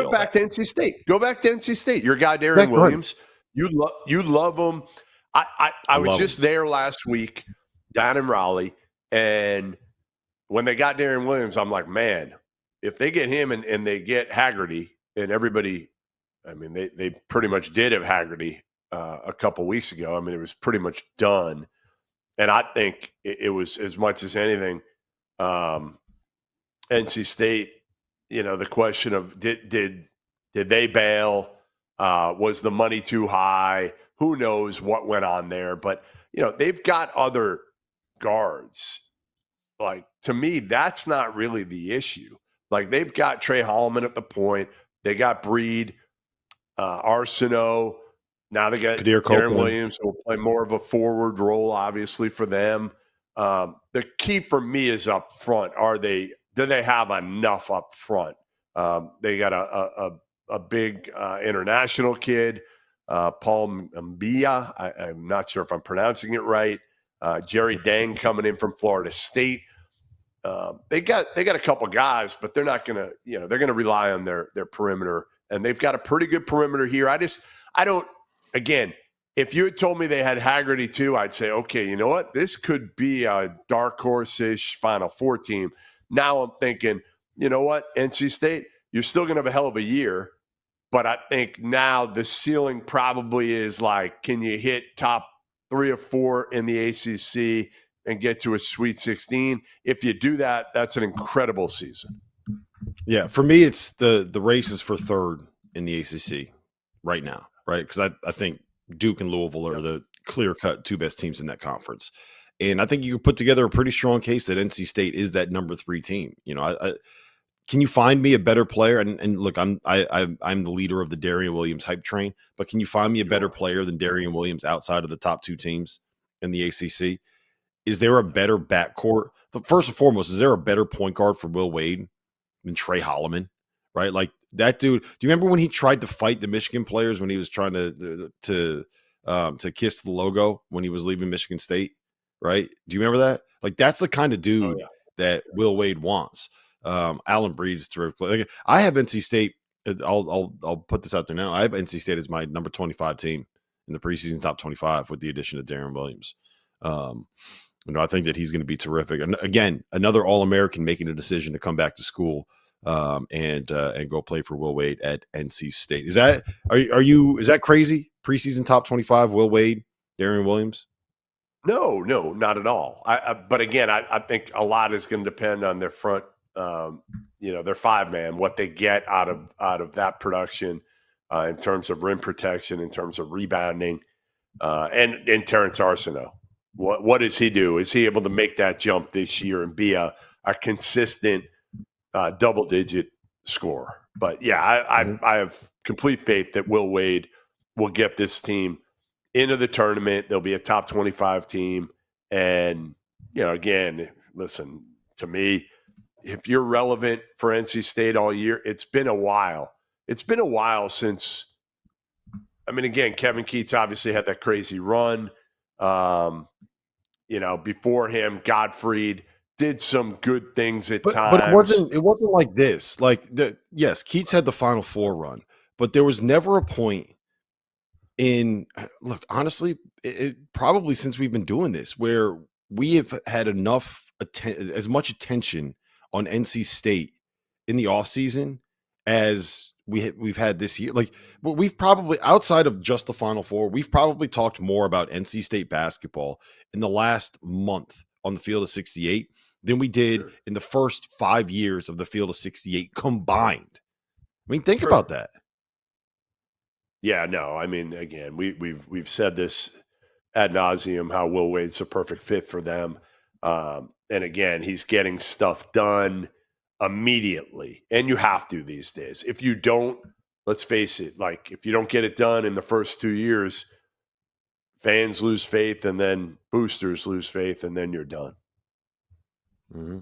go back to NC State. Go back to NC State. Your guy, Darrion Williams, you love him. I was just there last week down in Raleigh, and when they got Darrion Williams, I'm like, man, if they get him and they get Haggerty and everybody, I mean, they pretty much did have Haggerty a couple weeks ago. I mean, it was pretty much done. And I think it was, as much as anything, NC State, the question of did they bail? Was the money too high? Who knows what went on there? But, they've got other guards. Like, to me, that's not really the issue. Like, they've got Trey Holloman at the point. They got Breed, Arsenault. Now they got Darrion Williams, who will play more of a forward role, obviously, for them. The key for me is up front. Do they have enough up front? They got a big international kid, Paul Mbia. I'm not sure if I'm pronouncing it right. Jerry Dang coming in from Florida State. They got a couple guys, but they're not going to, they're going to rely on their perimeter, and they've got a pretty good perimeter here. I don't. Again, if you had told me they had Haggerty too, I'd say, okay, you know what? This could be a dark horse-ish Final Four team. Now I'm thinking, you know what, NC State, you're still going to have a hell of a year, but I think now the ceiling probably is like, can you hit top 3 or 4 in the ACC and get to a Sweet 16? If you do that, that's an incredible season. Yeah, for me, it's the race is for third in the ACC right now. Right, because I think Duke and Louisville are the clear-cut 2 best teams in that conference, and I think you could put together a pretty strong case that NC State is that number 3 team. Can you find me a better player? And look, I'm the leader of the Darrion Williams hype train, but can you find me a better player than Darrion Williams outside of the top 2 teams in the ACC? Is there a better backcourt? But first and foremost, is there a better point guard for Will Wade than Trey Holloman? Right, like that dude. Do you remember when he tried to fight the Michigan players when he was trying to kiss the logo when he was leaving Michigan State? Right? Do you remember that? Like, that's the kind of dude that Will Wade wants. Allen Breed's terrific. Like, I have NC State. I'll put this out there now. I have NC State as my number 25 team in the preseason top 25 with the addition of Darrion Williams. I think that he's going to be terrific. And again, another All-American making a decision to come back to school. And go play for Will Wade at NC State. Is that crazy? Preseason top 25, Will Wade, Darrion Williams? No, not at all. But again, I think a lot is going to depend on their front, their 5-man, what they get out of that production in terms of rim protection, in terms of rebounding, and Terrence Arsenault. What does he do? Is he able to make that jump this year and be a consistent double-digit scorer? But yeah, I have complete faith that Will Wade will get this team into the tournament. They'll be a top 25 team. And, again, listen, to me, if you're relevant for NC State all year, it's been a while. It's been a while since, again, Kevin Keatts obviously had that crazy run. Before him, Gottfried did some good things at times. But it wasn't like this. Yes, Keatts had the Final Four run, but there was never a point honestly, it probably since we've been doing this where we have had as much attention on NC State in the offseason as we've had this year. Like, we've probably, outside of just the Final Four, we've probably talked more about NC State basketball in the last month on the Field of 68 than we did in the first 5 years of the Field of 68 combined. Think about that. Yeah, no, again, we've said this ad nauseum, how Will Wade's a perfect fit for them. And again, he's getting stuff done immediately. And you have to these days. If you don't, let's face it, if you don't get it done in the first 2 years, fans lose faith, and then boosters lose faith, and then you're done. Mm-hmm.